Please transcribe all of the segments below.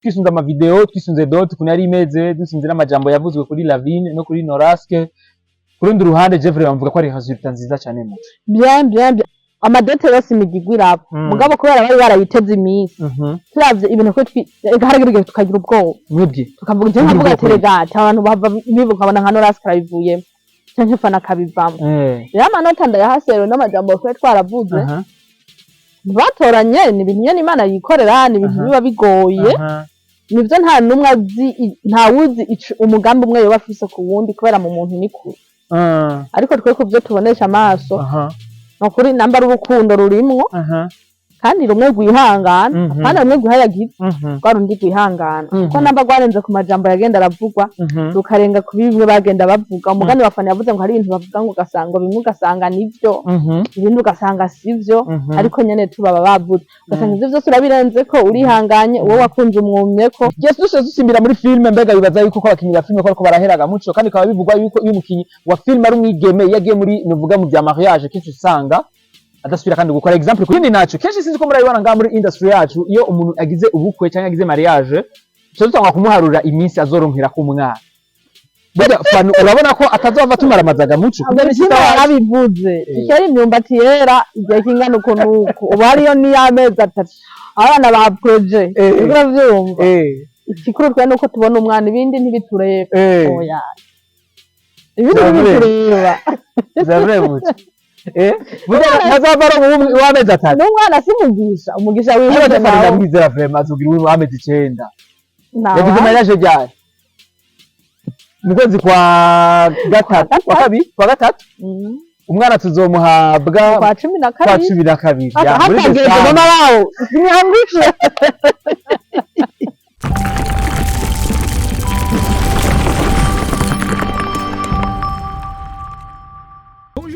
twisunze ama video twisunze dot kuntu yari imeze dusunze n'amajambo yavuzwe kuri Lavine no kuri Noraske kurundi ruhande Jeffrey bamvuga ko ari resultat nziza cyane mu bien amadote yose imigigwira mugabo kubera bari barayiteze iminsi turavye ibintu ko haragirige tukagira ubwoba mwebwe tukavuga je nkavuga telegate abantu bava bivuga abana nka Noraske arabivuye cyangwa fana kabivamo rero amanota ndayahasero n'amajambo ko twaravuze batoranye ni ibintu nyene Imana yikorera ni ibintu biba bigoye nivyo nta numwe azi nta wuzi umugambi umwe yoba afise ku wundi kubera mu muntu ni kure ariko twe ku byo tubonesha amaso nokuri namba rukundo rurimwo kandi rumwe gwihangana kandi rumwe guhayagize kwarundi gwihangana ko namba gwarenze ku majambo yagenda aravugwa rukarenga ku bimwe bagenda bavuga umugani wafana yavuze ngo hari ibintu bavuga ngo gasanga bimwe ugasanga nivyo ibindi ugasanga sivyo ariko nyene tubaba bavuze ugasanga ivyo byose urabirenze ko urihanganye uwo wakunze umwumye ko Yesu dusimbira muri filme mbega bibaza yuko abakinyi ba filme ko baraheraga muco kandi kaba bivugwa yuko iyo umukinyi wa filme ari umwigeme yagiye muri nuvuga mu bya mariage kenshi usanga adasubira kandi gukora example kuri naco kenshi sinzi ko murabibona nga muri industry yacu iyo umuntu agize ubukwe cyangwa agize mariage cyo dutanga kumuharura iminsi azoronkera ku mwana bega fano urabona ko atazova tumaramazaga muco kubera arabivuze ikari imyumbati yera igihe kingana uko nuko ubu hariyo ni amezi 3 abana ba projet uravyumva ikikuru twa nuko tubona umwana ibindi ntibitureba oya ibindi ntibitureba zavre muco nazavaro wamezi 3 n'umwana simugisha umugisha wiwe ndamwizera vraiment azogira uwo wamezi 9 yagize mariage ryari mu kwezi kwa gatatu kwa gatatu umwana tuzomuhabwa kwa 12 ya muri mama wao simihangushe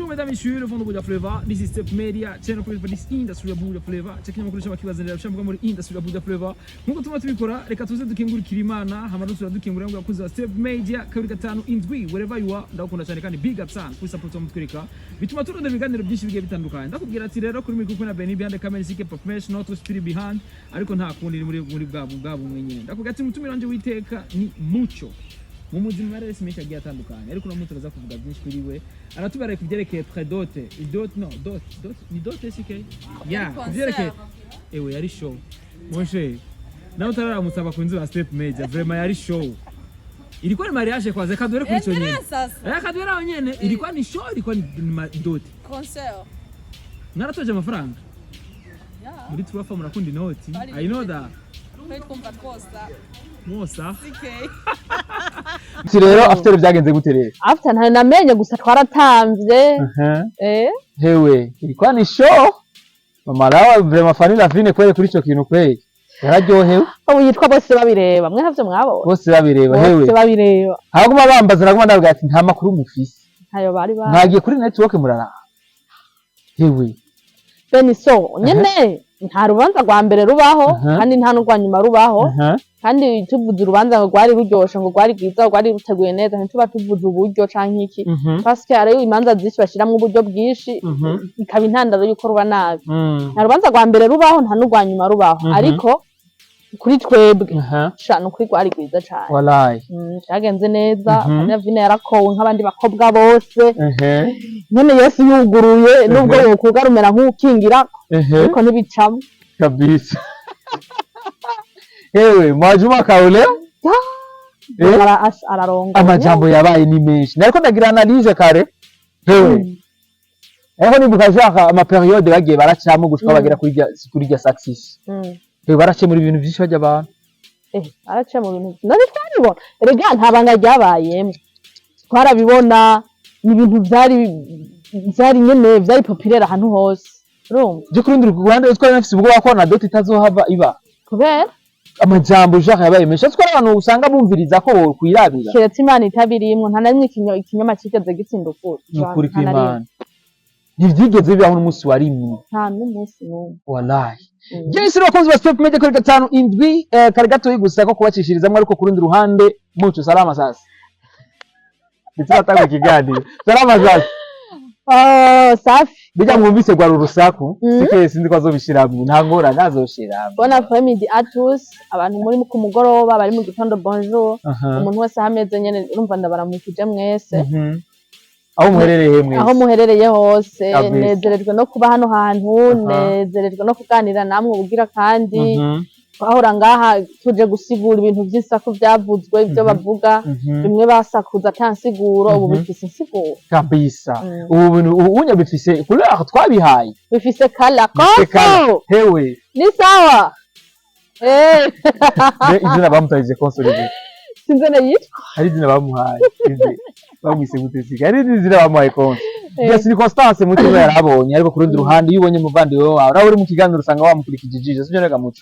Mesdames et messieurs, le fond de Buddha Flavor, this is Step Media, channel for this industry of Buddha Flavor. Check out my kibazanira bishambuka muri industry of Buddha Flavor. Nkuko tuma tubikora, reka tuze dukengurikira Imana, hamaruso dukengurira ngo yakuza Step Media, kabiri 5 indwi, wherever you are, ndakunda cyane kandi big up sana kuri support mutwereka. Bituma turonda ibiganiro byinshi bigiye bitandukanye. Ndakubwira ati rero kuri mikuru na Benny behind the camera sike professional to spirit behind, ariko nta kundi muri bwabo mwenyene. Ndakubwira ati mutumira wanje witeka ni mucho. Mu muzima rero simesha giye atandukanye ariko no muturaza kuvuga byinshi kuri we aratubaraye kuvyerekeye predote dot ni dote sike ya kuvyerekeye ewe yari show monshe nawe utarara musaba kunzi wa Step Media vraiment yari show ilikuwa ni mariage kwanza kadwere kuri cyonyene kadwere aho nyene ilikuwa ni show ilikuwa ni dote concert naratoje amafaranga muri tuwafa murakundi noti I know that Mosa rero after byagenze gute rero after nta namenye gusa twaratamvye hewe ilikuwa ni show mama lawa vraiment fani Lavine kwere kuri cyo kintu kwere yararyohewe ubu yitwa bose babireba mwe havyo mwabo bose babireba hewe bose babireba ahaguma bambaza naguma ndavuga ati nta makuru mufise ntayo bari ntagiye kuri network murara hewe beni so nyene nta rubanza rwa mbere rubaho kandi nta n'urwa nyuma rubaho kandi tuvuze urubanza ngo rwari ruryoshe ngo rwari rwiza rwari ruteguye neza ntituba tuvuze uburyo canke iki parce que ariyo imanza zisi bashiramwe uburyo bwinshi ikaba intandaro yuko ruba nabi nta rubanza rwa mbere rubaho nta n'urwa nyuma rubaho ariko kuri twebwe shano kuri rwari rwiza cane wallahi cyagenze neza Lavine yarakowe nk'abandi bakobwa bose nyene Yesu yuguruye nubwo wokugarumera nk'ukingira ariko ntibicamo kabisa ewe mwajuma kaule araronga amajambo yabaye ni menshi nariko ndagira analyse kare hewe eho nibuka jaka ama periode bagiye baracamo gushika bagera kuri rya success barace muri ibintu byinshi bajya abantu arace mu bintu none twaribona rega ntabanga ryabayemo twarabibona ni ibintu byari nyene byari populaire ahantu hose urumva je kurundi Rwanda twari nafise ubwo bakora dot itazohava iba kubera amajambo jaka yabaye menshi twari abantu usanga bumviriza ko kwirabira keretse Imana itabirimwe nta namwe ikinyoma kigeze gitsinda ukuri n'ukuri kw'Imana ntivyigeze bibaho n'umunsi wa rimwe nta n'umunsi n'umwe wallahi Jesi bakunzi ba Step Media kuri 5 indwi kari gato yigusa ko kubacishiriza ariko kurundi ruhande muco salama sasa bituma tango kiganiro salama sasa safi bijya mwumvise rwa urusaku sike sinzi ko azobishiramwe nta ngora nazoshiramwe bona family atus abantu muri ku mugoroba bari mu gitondo bonjour umuntu wese hameze nyene urumva ndabaramukije mwese aho muherereye mwese aho muherereye hose nezerejwe no kuba hano hantu nezerejwe no kuganira namwe ubugira kandi ahora ngaha tuje gusigura ibintu vy'isako vyavuzwe ivyo bavuga bimwe basakuza atansiguro ubu bifise insiguro kabisa ubu bintu ubunya bifise couleur twabihaye bifise kala koko hewe ni sawa izina bamutayije consolide sinzene yitwa hari izina bamuhaye bamwise gutesika hari izina bamuhaye konso yes ni Constance mutima yarabonye ariko kurundi ruhande iyo ubonye muvandi wewe wawe uri mu kiganiro usanga wamukurikije ijisho sivyo rega muco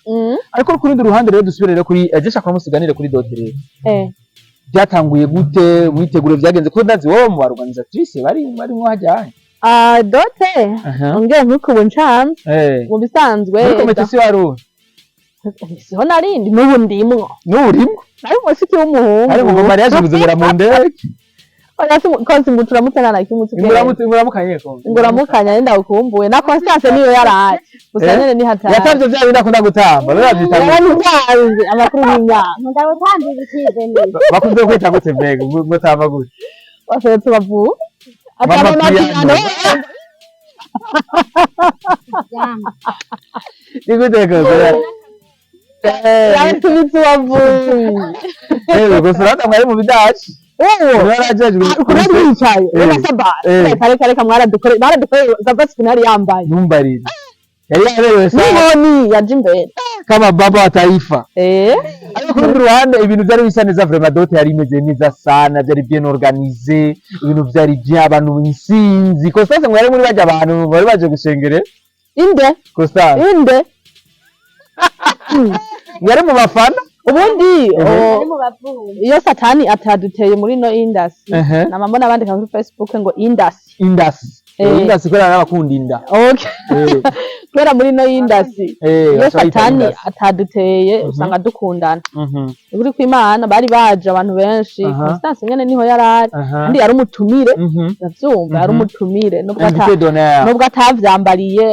ariko kurundi ruhande rero dusubirere kuri ajesha kwa musiganire kuri dotere byatanguye gute mwiteguro byagenze ko ndazi wowe mu organisatrice bari mwo hajyanye dote ongeye nkuko buncanze mu bisanzwe ariko metesi waru siho narindi n'ubu ndimwo ariko musiki w'umuhungu ariko ngo mariage buzobera mu ndege konsi muturamutana na kimutse nguramukanye ko nguramukanya nenda ukumbuye na Constance niyo yaraye gusa nyene ni hatari yatavye vya binda kunda gutamba baravyitanga amakuru y'imyaka ndabutanze ikizeni bakunze kwita gute mbega mutamba gute bafite tubavu Mama Piano Nigute ko tubitse ubavu gusa rata mwari mu bidaci kuraricaye reka baradukore zabasi finali yambaye numbarira yari yaberewe nihoni yaje imbere kama baba wa taifa ariko kurundi ruhande ibintu byari bisa neza vraiment dote yari imeze neza sana byari bien organisé ibintu byari bien abantu insinzi Constance ngo yari muri bajya abantu bari baje gushengere inde Constance inde yari mu bafana ubundi iyo satani ataduteye muri no industry namambona abandika kuri Facebook ngo industry kubera n'abakunda inda kubera muri no industry iyo satani ataduteye usanga dukundana uri kw'Imana bari baje abantu benshi Constance nyene niho yarari kandi yari umutumire ndavyumva yari umutumire nubwo atavyambariye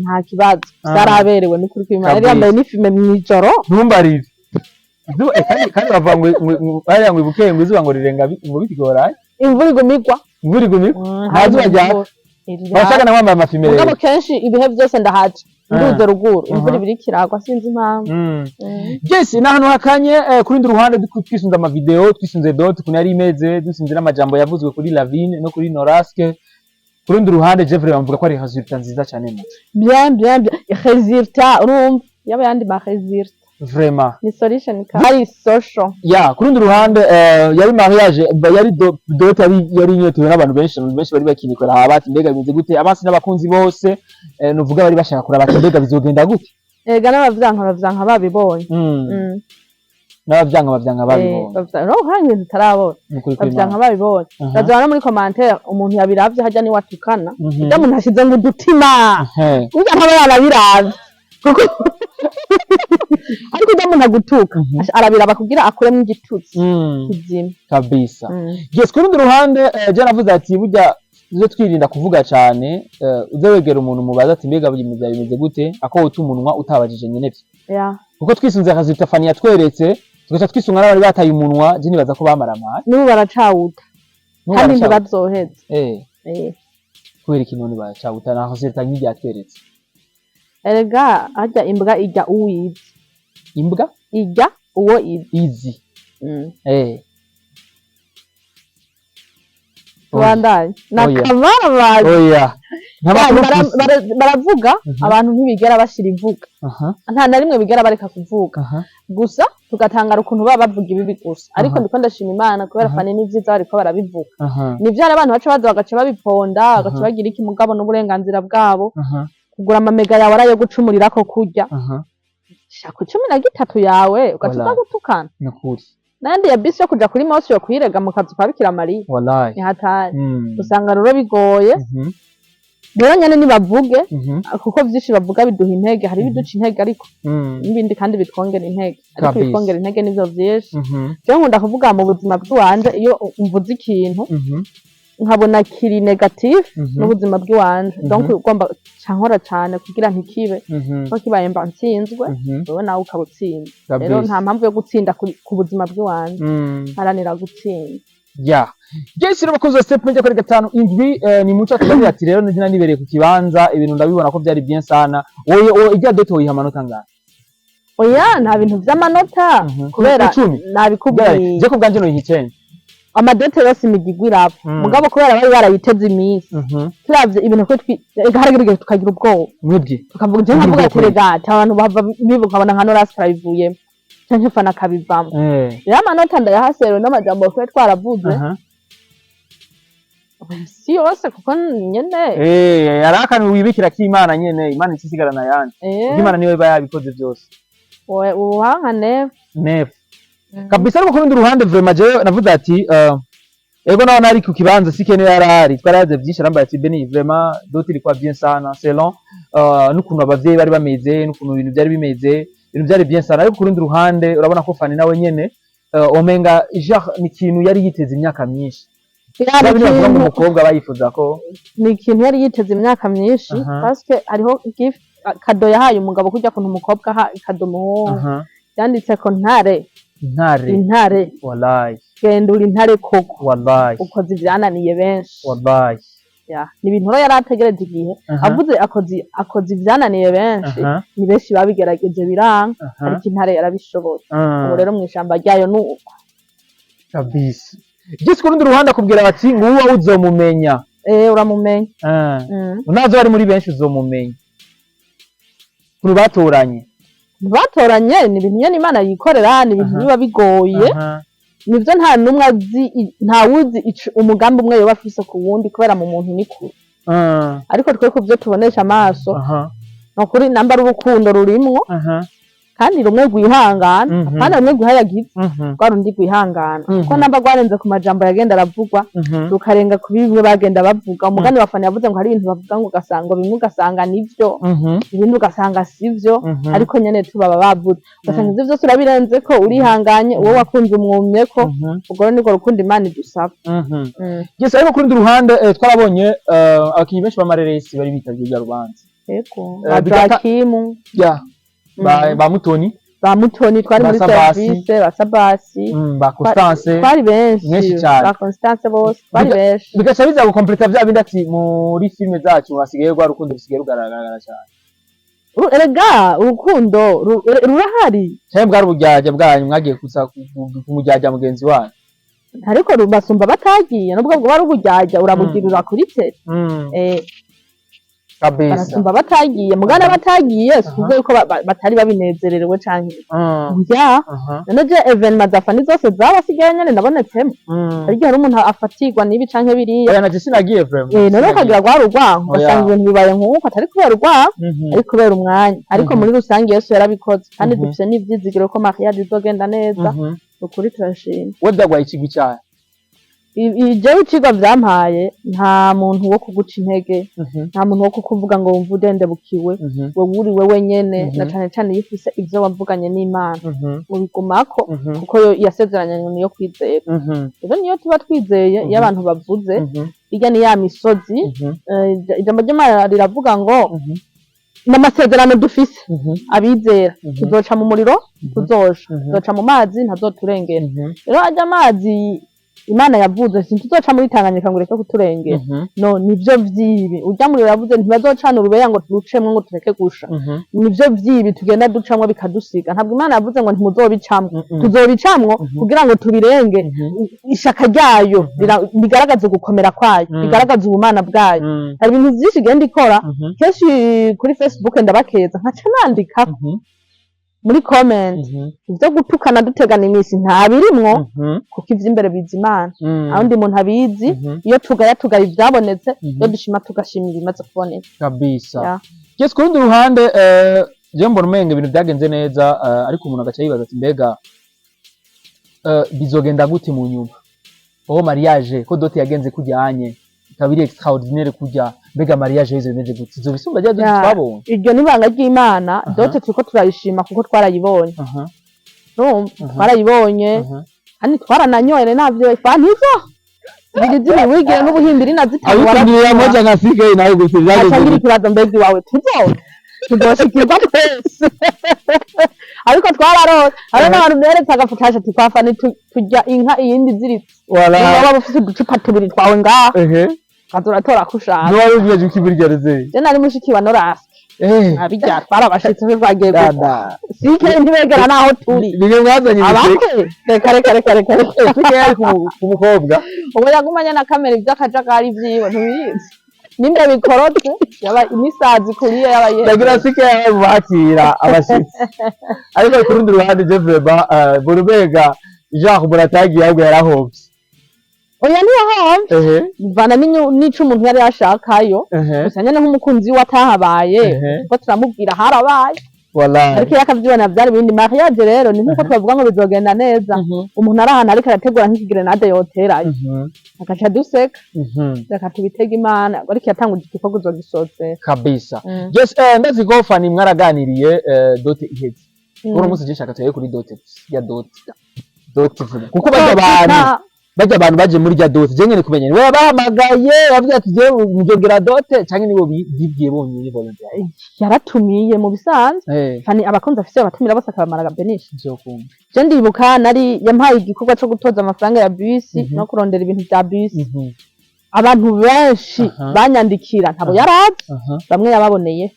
nta kibazo zaraberewe n'ukuri kw'Imana yari yambaye n'ifime mw'ijoro ntumbarire kandi bavangwe bariya ngo ibuke ngo izuba ngo rirenga ngo bitigora imvura igumigwa ntazuba ryawe bashaka na wambaye amafime rero kenshi ibihe byose ndahaje nduze ruguru imvura ibiri kiragwa sinzi impamvu yes nahantu hakanye kurindi ruhande twisunze ama video twisunze dot kuna yari imeze dusunze n'amajambo yavuzwe kuri Lavine no kuri Noraske kurindi ruhande Jeffrey bamvuga ko ari resultat nziza cyane mu bien resultat urumva yaba yandi ma resultat vraiment ni solution kari social kurundi ruhande yari mariage yari dote yari nyotewe n'abantu benshi bari bakinikora habati mbega bize gute abansi n'abakunzi bose nuvuga bari bashaka kura bati mbega bizogenda gute n'abavyanka babibonye n'abavyanka babibonye no hangi tutarabona abavyanka babibonye bazana muri commentaire umuntu yabiravye hajya ni watukana ujya umuntu ashize ngo dutima ujya ntaba yarabiravye kuko ariko umuntu agutuka arabiraba kugira akuremo igitutsi kizima kabisa yes kurundi ruhande je navuze ati burya uze twirinda kuvuga cyane uze wegera umuntu mubaza ati mbega bimeze gute ako utumunwa utabajije nyene kuko twisunze resultat Fani yatweretse tugaca twisunga n'abari bataye umunwa je nibaza ko bamaramara n'ubu baracawuta kandi ntibazoheze kubera ikintu baracawuta naho resultat nyingi yatweretse erega ajya imbwa ijya uwizi imbwa ijya uwo izi Wandanye nakamara baravuga abantu ntibigera bashira ivuga nta na rimwe bigera bareka kuvuga gusa tugatangara ukuntu baba bavuga ibibi gusa ariko ndiko ndashima Imana kubera Fani n'ivyiza bariko barabivuga nivyara abantu baca baza bagaca babiponda bagaca bagira iki mugabo n'uburenganzira bwabo kugura amamega yawe arayo gucumurira ko kurya shaka 13 yawe ugaca gutukana nakuri nandi ya bisi yo kuja kuri mosi yo kwirega mu kazu kwa Bikira Mariya wallahi ni hatari usanga rero bigoye rero nyene nibavuge kuko vyinshi bavuga biduha intege hari biduca intege ariko n'ibindi kandi bitwongera intege ariko bitwongera intege nivyo vyinshi rero nkunda kuvuga mu buzima bw'uwanje iyo umvuze ikintu nkabona kiri negative n'ubuzima bw'iwanje donc ugomba cankora cyane kugira ntikibe ko kibaye mba ntsinzwe wowe nawe ukabutsinda rero nta mpamvu yo gutsinda ku buzima bw'iwanje haranira gutsinda ya Jesse rero bakunze step mujya kuri 5 indwi ni muco tubagira ati rero ndina nibereye ku kibanza ibintu ndabibona ko byari bien sana wowe ijya doto wiha amanota ngana oya nta bintu vy'amanota kubera nabikubwiye je ko bwanje no yicenge amadote yose imigigwira mugabo kubera bari barayiteze iminsi turavye ibintu ko haragirige tukagira ubwoba mwibye tukavuga je nkavuga ati regata abantu bava bibuka bana nkano rasi karayivuyemo canke fana kabivamo rero amanota ndayahasero n'amajambo twe twaravuze si yose kuko nyene yarakani wibikira ko Imana nyene Imana ikisigarana yandi Imana niwe bayabikoze byose ubuhanga nef kabisa ariko kurundi ruhande vraiment je navuze ati ego naho nari ku kibanza sikene yarari twaraze byinshi arambaye ati beni vraiment dote iri kwa bien sana selon n'ukuntu abavyeyi bari bameze n'ukuntu ibintu byari bimeze ibintu byari bien sana ariko kurundi ruhande urabona ko Fani nawe nyene omenga ni ikintu yari yiteze imyaka myinshi umukobwa bayifuza ko ni ikintu yari yiteze imyaka myinshi parce que hariho gift kado yahaye umugabo kujya kuntu umukobwa ha kado muhungu yanditse ko intare wallahi gendura intare koko wallahi ukoze ibyananiye benshi wallahi ni ibintu rero yarategereje igihe avuze akoze ibyananiye benshi ni benshi babigerageje biranga ariko intare yarabishoboye ubu rero mu ishamba ryayo nuko kabisa Jesse kurundi ruhande akubwira bati nguwa uzomumenya uramumenya unazo bari muri benshi uzomumenya kuri batoranye ni ibintu nyene Imana yikorera ni ibintu biba bigoye nivyo nta numwe azi nta wuzi umugambi umwe yoba afise ku wundi kubera mu muntu ni kure ariko twe ku byo tubonesha amaso no kuri namba rukundo rurimwo kandi rumwe gwihangana kandi rumwe guhayagize kwa rundi gwihangana ko namba gwarenze ku majambo yagenda aravugwa rukarenga ku bimwe bagenda bavuga umugani wa Fani yavuze ngo hari ibintu bavuga ngo gasanga bimwe ugasanga nivyo ibindi ugasanga sivyo ariko nyene tubaba bavuze ugasanga ivyo byose urabirenze ko urihanganye uwo wakunze umwumye ko ubwo niko rukundo Imana idusaba Jesse ariko kurundi ruhande twarabonye abakinyi benshi bamareresi bari bitabye rya rubanza yego Azakimu ba Mutoni twari muri service basabasi ba Constance twari benshi ba Constance bose twari benshi bigaca biza gukompleta vya bindi ati muri filme zacu hasigaye rwa rukundo rusigaye rugaragara cyane erega urukundo rurahari cyane bwari ubujyaja bwanyu mwagiye kusa kumujyaja mugenzi wanyu ariko basumba batagiye nubwo bwo bari ubujyaja urabugirura kuri te kabisa barasumba batagiye mugana batagiye suze yuko batari babinezererewe canke none je evenement za Fani zose zabasigaye nyene nabonetsemo ariko hari umuntu afatirwa nibi canke biriya oya naje sinagiye vraiment none kagira gwa rugwanko basanga ibintu bibaye nkuko atari kubera rugwanko ariko kubera umwanya ariko muri rusange Yesu yarabikoze kandi dufise n'ivyizigiro ko mariage izogenda neza ukuri turashima wodagwa ikigwi cyayo jewe iciga vyampaye nta muntu wo kuguca intege nta muntu wo kukuvuga ngo wumva udendebukiwe wewe uri wewe nyene na cane cane iyo ufise ivyo wavuganye n'Imana ubigumako kuko yo yasezeranye niyo kwizera rero niyo tuba twizeye iyo abantu bavuze irya ni ya misozi ijambo ry'Imana riravuga ngo n'amasezerano dufise abizera tuzoca mu muriro tuzoca mu mazi ntazoturengera rero ajya amazi Imana yavuze sintuzoca muri Tanganyika ngo reke kuturengera no nivyo vyibi urya muri yavuze ntibazocana urubeya ngo turucemwe ngo tureke gusha nivyo vyibi tugenda ducamwe bikadusiga ntabwo Imana yavuze ngo ntimuzobicamwe tuzobicamwo kugira ngo tubirenge ishaka ryayo bigaragaza gukomera kwayo bigaragaza ubumana bwayo hari ibintu vyinshi genda ikora kenshi kuri Facebook ndabakeza nkaca nandika muri comment ivyo gutukana dutegana imisi nta birimwo kuko ivy'imbere biza Imana aho ndi muntu abizi iyo tugaya ivyabonetse iyo dushima tugashimira imaze kuboneka kabisa Jesse kurundi ruhande je mbona umenge ibintu byagenze neza ariko umuntu agaca yibaza ati mbega bizogenda gute mu nyuma aho mariage ko dote yagenze kujyanye kabiri extraordinaire kujya mbega mariage hizo bimeze gute zo bisumba rya dote twabonye iryo nibanga ry'Imana dote turiko turayishima kuko twarayibonye twarayibonye kandi twarananyoye navyo Fani ziri wigire n'ubuhimbiri nazitanga Abikubwira moja nka CK nawe gusa acangiri byaje. kuraza mbegi wawe tuzoshikirwa twese ariko twararose hari n'abantu beretse agafutasha ati kwafani turya inka iyindi ziritse Wala. waba ufite uducupa tubiri twawe ngaha kazuratora kushaka No wabibwiye uko ibirgereze. je nari mushiki wa Norasi abijya twarabashitse twagiye Dada. sike ntibegera naho turi Nimwe mwazanye abakwe reka CK yari ku mukobwa. ubu yagumanye na kamera iby'akajagari vyiwe ntubizi nimba bikorotse yaba imisazi kuriye yaba Ndagira CK yari bakira abashitsi. Ariko ku rundi ruhande je vraiment Burubega Jean Muratagiye ahubwo yarahovye. oya niho bivana n'ico umuntu yari yashakayo gusa nyene nk'umukunzi we atahabaye kuko turamubwira harabaye Wallahi. ariko iyo akavyibona vyari ibindi mariage rero ni nkuko twavuga ngo bizogenda neza umuntu ari ahantu ariko arategura nk'ikigrenade yoterayo agaca duseka reka tubitega imana ariko yatanguje igikorwa uzogisozera Kabisa. Yes, ndazi ko Fani mwaraganiriye dote iheze. Uno munsi je shaka tuye kuri dote ya dote. Dote vuba. Kuko bajya abantu baje muri rya dote je nyene kumenya niwe bahamagaye bavuga ati je mujogera dote canke nibo bibwiye bonyine volunteer. yaratumiye mu bisanzwe Fani abakunzi afise abatumira bose akabamara Benisha Cyo kumva. je ndibuka nari yampaye igikorwa cyo gutoza amafaranga ya bisi no kurondera ibintu bya bisi abantu benshi banyandikira ntabo yarazi bamwe yababoneye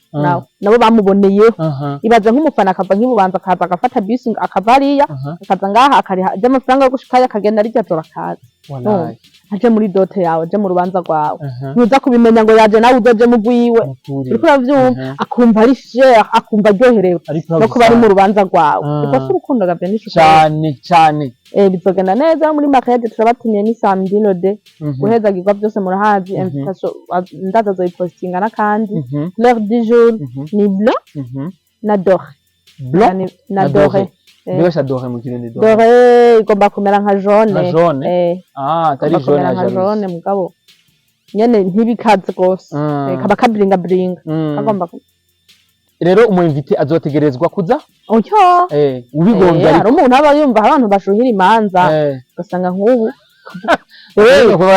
nabo bamuboneyeho ibaza nk'umufana akava nk'ibubanza akaza agafata bisi akava hariya akaza ngaha akariha amafaranga yo gushikayo akagenda rijya tora kazi aje muri dote yawe aje mu rubanza rwawe ntuza kubimenya ngo yaje nawe uzoje mu gwiwe uriko uravyumva akumva ari cher akumva aryoherewe no kuba ari mu rubanza rwawe uko se urukundo ga Benisha cyane bizogenda neza muri mariage turabatumiye ni samedi lode guheza gigwa byose murahazi invitation ndaza zoyipostinga nakandi l'heure du jour ni blanc na doré blanc na doré Mbese doré mu kirindi doré igomba kumera nka jaune atari jaune nka jaune mugabo nyene ntibikaze gose kaba kabringa kagomba rero umu invite azotegerezwa kuza oyo ubigombye hari umuntu aba yumva abantu bashuhira imanza ugasanga nk'ubu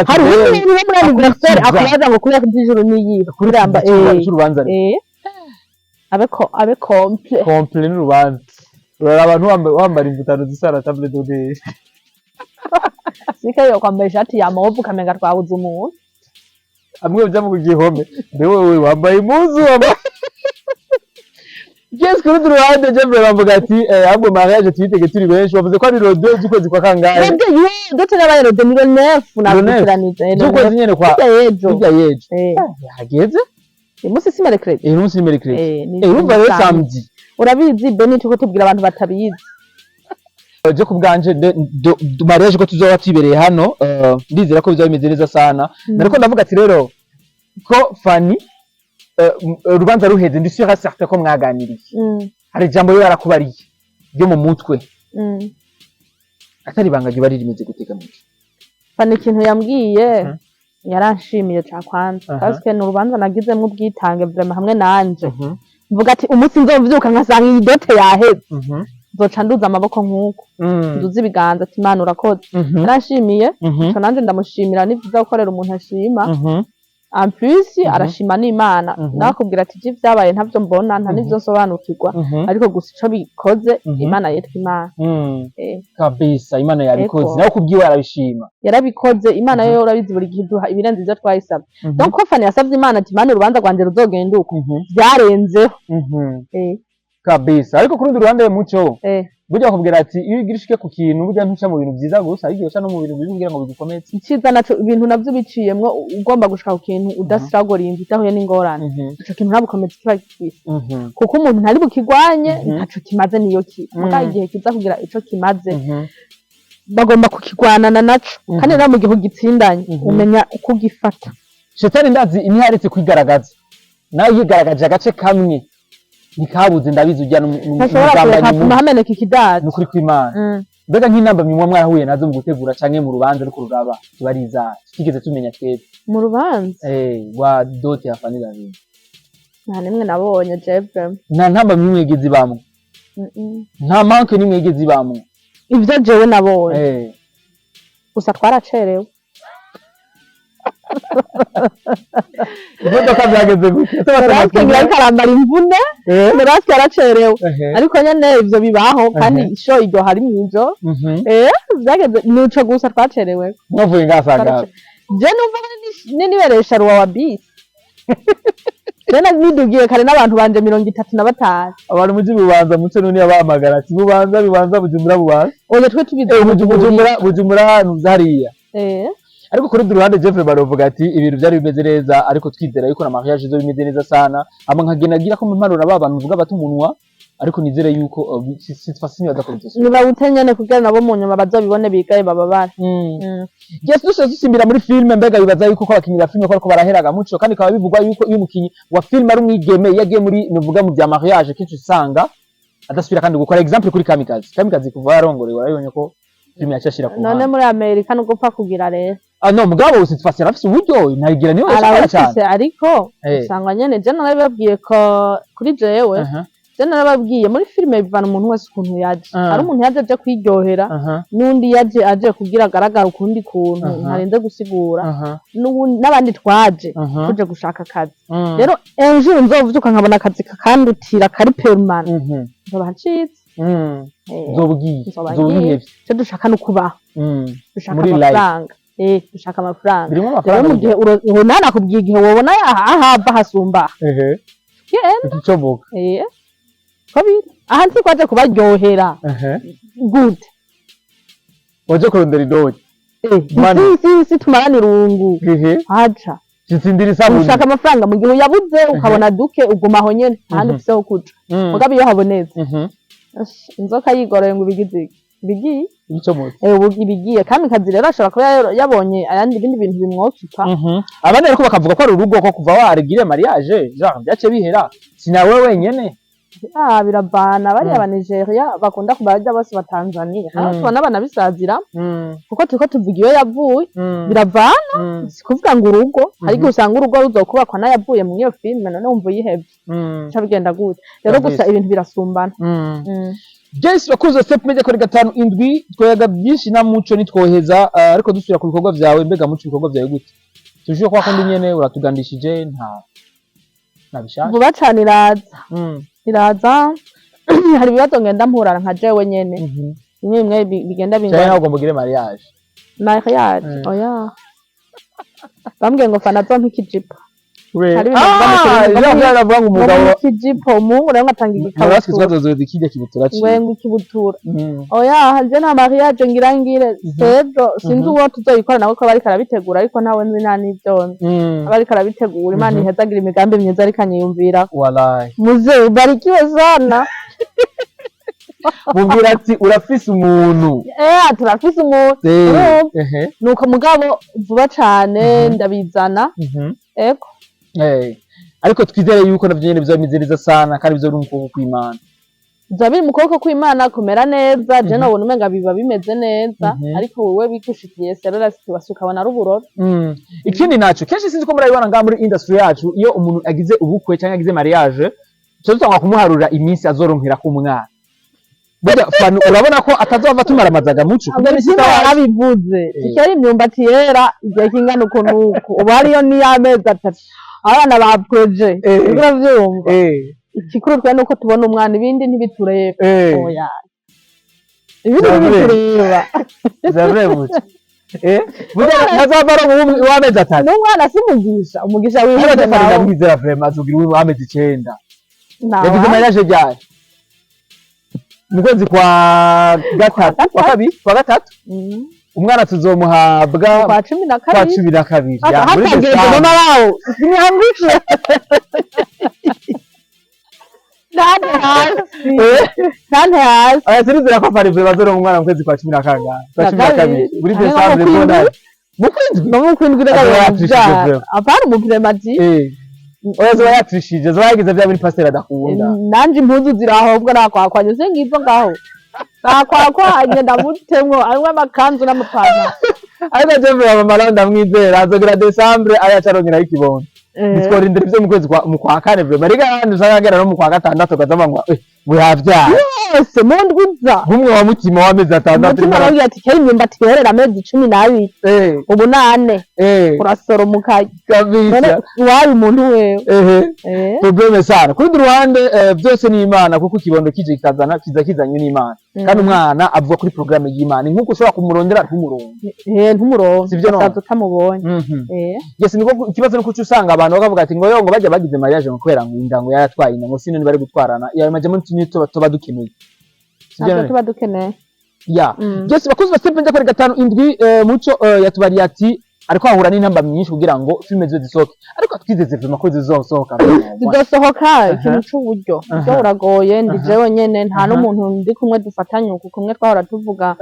hari umuntu wo muri anniversaire akubaza ngo kubera kujijuru niyiba kuramba urubanza abe komple n'urubanza urara abantu wambara imvutano zisara table d'hôte sika yo kwambara ishati ya mauve ukamenga twabuze umuntu amwe bya mu gihome wewe wambaye impuzu Yes, kuri ruhande Jembe bavuga ati ahubwo mariage tuyitege turi benshi bavuze ko ari rode ukwezi kwa kangahe dote nabaye rode ni 9 nakuranije ukwezi nyene kwa yejo hageze umunsi si mercredi umunsi ni mercredi urumva rero samedi urabizi Beni tuko tubwira abantu batabizi je kubganje mariage ko tuzoba tibereye hano ndizera ko bizaba bimeze neza sana nariko ndavuga ati rero ko Fani urubanza ruheze ndi sure certain ko mwaganiriye hari jambo yo yarakubariye byo mu mutwe atari banga bari rimeze gutega mu Fani ikintu yambwiye yaranshimiye ca kwanza parce no rubanza nagizemo ubwitange vraiment hamwe nanje mvuga ati umunsi nzovyuka nkasanga iyi dote yaheze zoca nduza amaboko nk'uko nduza ibiganza ati Imana urakoze yaranshimiye cyo nanje ndamushimira nivyiza gukorera umuntu ashima en plus arashima n'Imana nakubwira ati je vyabaye ntavyo mbona nta nivyo nsobanukirwa ariko gusa ico bikoze Imana yitwa Imana kabisa Imana yabikoze nawe kubwiwe arabishima yarabikoze Imana yo urabizi buri gihe duha ibirenze ivyo twayisaba donc ko Fani yasavye Imana ati Imana urubanza rwanje ruzogenda uko byarenzeho kabisa ariko kurundi ruhande muco burya bakubwira ati iyo ugirishike ku kintu burya ntuca mu bintu byiza gusa ariko uca no mu bintu bibi kugira ngo bigukomeze iciza naco ibintu navyo biciyemwo ugomba gushaka ku kintu udasiragora imvita ahuye n'ingorane ico kintu ntabukomeze kiba gifise kuko umuntu ntari bukigwanye ntaco kimaze niyo ki muga igihe kiza kugira ico kimaze bagomba kukigwanana naco kandi rero mu gihe ugitsindanye umenya uko ugifata shetani ndazi intiharetse kwigaragaza nawe yigaragaje agace kamwe nikabuze ndabizi ujya n'umugambanyi hameneka ikidazi nukuri kw'Imana mbega nk'inamba mwe mwarahuye nazo mu gutegura canke mu rubanza ariko ruraba tubariza kigeze tumenya twese mu rubanza wa dote ya Fani David nta nimwe nabonye Jeff nta ntamba mwe mwegeze bamwe nta manke nimwe mwegeze bamwe ivyo jewe nabonye gusa twaracerewe imodoka byageze gute Noraske ngira ariko arambara imvune Noraske aracerewe ariko nyene ivyo bibaho kandi isho iryo hari mw'ijoro byageze nico gusa twacerewe mwavuye ngasanga je numva niberesha ruwa wa bisi Jena nidugiye kare n'abantu banje 35 abantu muji bubanza muce none yabahamagara ati bubanza bujumbura oya twe tubize bujumbura hano zariya ariko kuri duruhande Jeffrey barovuga ati ibintu byari bimeze neza ariko twizera yuko na mariage zo bimeze neza sana ama nkagenagira ko mu mparura babantu uvuga bati umunwa ariko nizere yuko sitfasini badakoze niba utenyane kugira nabo mu nyuma bazobibone bigaye bababara Yesu dusimbira muri filme mbega bibaza yuko ko abakinyira filme ko baraheraga muco kandi kaba bivugwa yuko iyo umukinyi wa filme ari umwigeme yagiye muri nuvuga mu bya mariage kicu usanga adasubira kandi gukora example kuri Kamikazi kuva yarongorewe arabonye ko filme yacashira ku none muri Amerika no gupfa kugira rero no mugabo usitfasira afise uburyo nayigira niyo yashaka cyane ariko usanga nyene je narababwiye ko kuri jewe je narababwiye muri filme bivana umuntu wese ukuntu yaje ari umuntu yaje aje kwiryohera n'undi yaje aje kugira agaragara ukundi kuntu ntarenze gusigura n'abandi twaje tuje gushaka akazi rero ejo nzovuka nkabona akazi kakandutira kari permanent nzobacitse zobugiye cyo dushaka no kubaho dushaka amafaranga dushaka amafaranga rero mu gihe urunana kubwiye igihe wobona ahava hasumba icoboka kabiri aha nti kwaje kubaryohera good waje kurondera idoti si tumarana irungu aca Sitsindira isabu ushaka amafaranga mu gihe uyabuze ukabona duke ugumaho nyene ahandi ufise ho kuja mugabe iyo haboneze inzoka yigoroye ngo bigiye icomutse ibigiye Kamikazi rero ashobora kuba yabonye ayandi bindi bintu bimwokipa abandi ariko bakavuga ko ari urugo ko kuva warigire mariage genre byace bihera sinawe wenyene birabana bari aba Nigeria bakunda kubaja bose ba Tanzania tubona abana bisazira kuko turiko tuvuga iyo yavuye biravana sikuvuga ngo urugo ariko usanga urugo ruzokubakwa nayavuye mu iyo filme none umva yihebye cyabigenda gute rero gusa ibintu birasumbana Jesse bakuze step media kuri 5-7 twoyaga byinshi na muco nitwoheza ariko dusubira ku bikorwa byawe mbega muco bikorwa byawe gute tuje kwa kundi nyene uratugandishije nabishaka vuba cyane iraza hari ibibazo ngenda mpurana nka jewe nyene nimwe bigenda bingana cyane ugomba gire mariage oya bambwiye ngo fana zo nk'ikijipo hari baravuga ngo umugabo ikijipo umuntu rero ngatanga igikabutura twazozwe dikijya kibutura cyo ngo ikibutura oya hanje na mariage ngirangire sejo sinzi uwo tuzoyikora nawe ko bari karabitegura ariko nawe nzi nani byonze abari karabitegura Imana ihezagira imigambi myiza ariko anyiyumvira wallahi muze ubarikiwe sana mubwira ati urafise umuntu turafise umuntu nuko mugabo vuba cyane ndabizana eko ariko twizere yuko navyo nyene bizameze neza sana kandi bizo rumukoko kw'Imana zabiri mu kuboko kw'Imana kumera neza je nabona umenga biba bimeze neza ariko wowe bikushikiye serera situbasuka bana ruburoro ikindi naco kenshi sinzi ko murabibona nga muri industry yacu iyo umuntu agize ubukwe cyangwa agize mariage cyo tutanga kumuharura iminsi azoronkera ku mwana burya fanu urabona ko atazova tumaramazaga muco kubera abivuze ikari imyumbati yera igihe kingana ukuntu ubu hariyo ni amezi 3 abana ba projet uravyumva ikikuru twa nuko tubona umwana ibindi ntibitureba oya ibindi ntibitureba zavrebuze burya ntazavara mu wamezi 3 n'umwana simugisha umugisha wiwe nawe ndamwizera vraiment azugira uwo amezi 9 yagize mariage ryari mu kwezi kwa gatatu kwa gatatu umwana tuzomuhabwa kwa 12 muri Desemba mama wawo sinyangushe Nane hasi aya sirizira ko pari bazoro umwana mu kwezi kwa 12 muri Desemba mbona mu kwindwi rero apana mu premati oya zo yatrishije zo yagize bya muri pasteur adakunda nanje impuzu zirahobwa nakwakwanye se ngivo ngaho nakwakwanye ndamutemwo arwe amakanzu n'amapana ariko je mva mama ndamwizera azogira Desemba aya carongera ikibondo bitworindira ivyo mu kwezi mu kwa kane vraiment rega ndusanga no mu kwa gatandatu gazamangwa muhavya yose mu ndwiza bumwe wa mutima w'amezi atandatu mutima aragira ati kari imyumbati yerera amezi 12 ubu 8 urasoro mukaje kabisa wari umuntu wewe probleme sana kuri ruhande byose ni Imana kuko kibondo kije kizanywe n'Imana kandi umwana avuga kuri programme y'Imana nkuko ushobora kumurondera ntumurongo sivyo no utamubonye yes niko ikibazo nuko usanga abantu bakavuga ati ngo yo ngo bajya bagize mariage ngo kwera ngo indango yaratwaye ngo sinone bari gutwarana ya maje muri tunito tuba dukeneye sivyo tuba dukeneye ya yes bakuzi basembe nje kuri 5 muco yatubari ati ariko ahura n'intamba myinshi kugira ngo filme zo zisohoke ariko twizeze film ko zizosohoka zizosohoka ikintu cy'uburyo byo uragoye ndi jewe nyene nta n'umuntu ndi kumwe dufatanye uko kumwe twahora tuvuga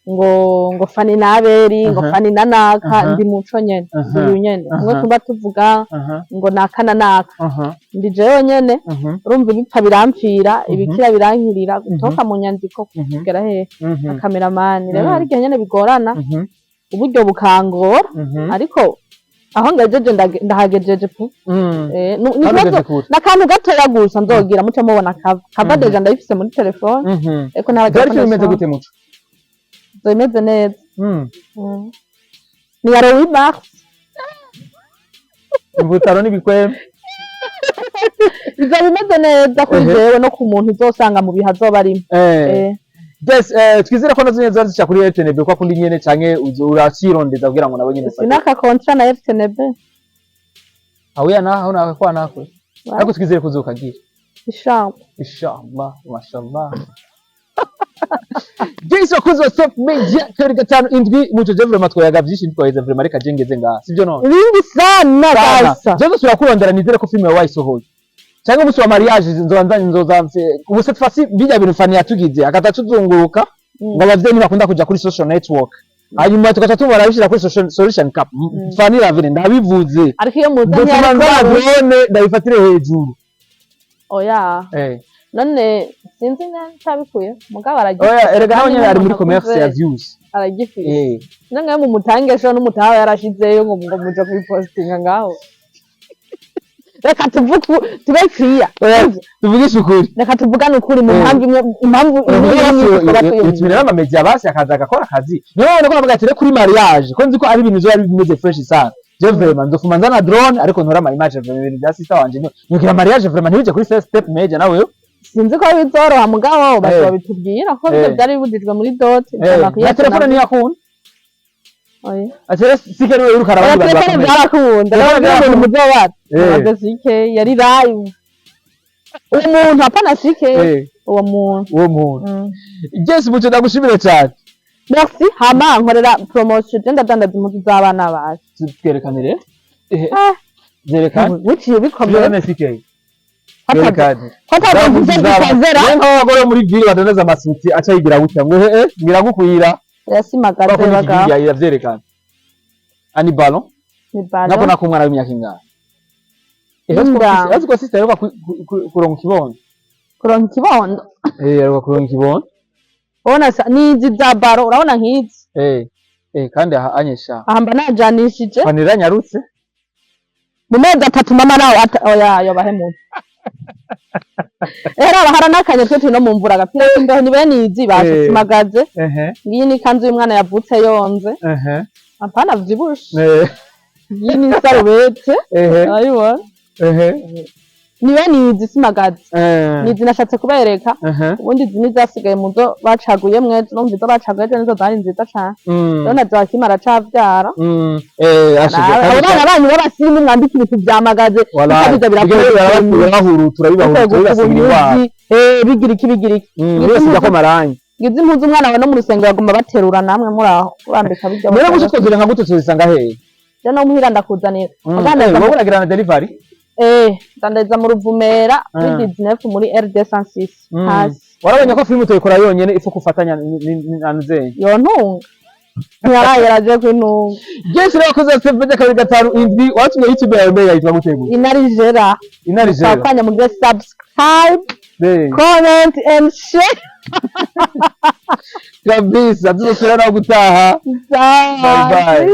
ngo fani naberi ngo fani nanaka ndi muco nyene uyu nyene kumwe tuba tuvuga ngo nakana naka ndi jewe nyene urumva ibipfa birampfira ibikira birankirira gutoka mu nyandiko kugera he cameraman rero hari nyene bigorana uburyo bukangora ariko aho ngajeje ndahagejeje pe nakantu gatoya gusa nzogira muce mubona kava deja ndayifise muri telefone eko nabagera bimeze gute muco zimeze neza ni ya Louis Mars imbutaro nibikweme izo bimeze neza kuri jewe no ku muntu uzosanga mu biha zoba arimo yes twizera ko nazo neza zica kuri RTNB kwa kundi nyene canke uracirondeza kugira ngo nabo nyene sinaka kontra na RTNB awiya naho nawe kwa nakwe ariko twizere kuzokagira inshallah mashallah Jason kuzo step media kuri 5 muco je vraiment twayaga byinshi twaheze vraiment reka jengeze ngaha sivyo no ibindi sana basa je gusura kurondera nizere ko filme wayisohoye cyangwa umunsi wa mariage nzozanze ubu cette fois-ci bijya bintu fani yatugize akatazunguruka ngo abavyeyi ntibakunda kuja kuri social network hanyuma tukatubara bishira kuri solution cup fani ravine ndabivuze ariko iyo muzanye ndabifatire hejuru oya none sinzi ntabikuye mugabo aragiye oya erega nawe nyine ari muri commerce ya views aragiye nangaye mu mutangesho n'umutaha yarashizeyo ngo muje kuri postinga ngaho reka tube clear tuvugishe ukuri reka tuvugane ukuri mu impamvu itumira amamedia basi akaza agakora akazi none ko navuga ati kuri mariage ko nzi ko ari ibintu zo ari bimeze fresh sana je vraiment ndofuma nzana drone ariko ntora ama image ibintu bya sister wanje nyukira mariage vraiment ntibije kuri step major nawe sinzi ko bizoroha mugabo babitubwira ko byari bibudijwe muri dot ya telefone ni yakunda oya atera sikeri we urukara abandi barakunda n'umuntu muzo wat adasike yari live umuntu apana sike uwo muntu Jess muco ndagushimire cyane merci hama nkorera promotion ndandaza impuzu z'abana bacu twerekanire zerekana uciye bikomeye none sike Hata muzera ngoro muri viri badoneza amasuti acha yigira gutya ngo ngiragukwira yasimagaze baga yavyerekana ani ballon ni ballon nabona ko umwana w'imyaka ingana ko sister yoka kuronka kibondo yoka kuronka kibondo ona nizi za baro urabona nkizi kandi anyesha ahamba najanishije panira nyarutse mu mezi 3 mama nawe oya yo bahemu era baharanakanye twe tino mu mvura gapira imbeho ni bene izi bashimagaze ngiyi ni kanzu y'umwana yavutse yonze apana vyibushe ngiyi ni sarubete ayibona ni bene izi simagaze nizi nashatse kubereka ubundi zini zasigaye muzo bacaguye mwe no mvizo bacaguye nizo zari nziza cyane none zakimara cavyara abana banyu babasirimu mwandika ibintu byamagaze biza birahurutura bibahurutura bigira iki ngiye ko marangi ngize impuzu umwana we no mu rusengero bagomba baterura namwe muraho urambika bijya mbere gushitse twozira nka gute tuzisanga hehe je no muhira ndakuzanira wowe uragira na delivery ndandeza mu Ruvumera muri 19 muri RD106 hasi warabonye ko film tuyikora yonyene ifu kufatanya nanze yo ntunga ntiyaraje kwintunga Jess rero koza sevede kabiri gatanu indwi watumye YouTube yawe mbere yitwa gutegura inarijera kwanya mu subscribe comment and share kabisa tuzosubira no gutaha bye bye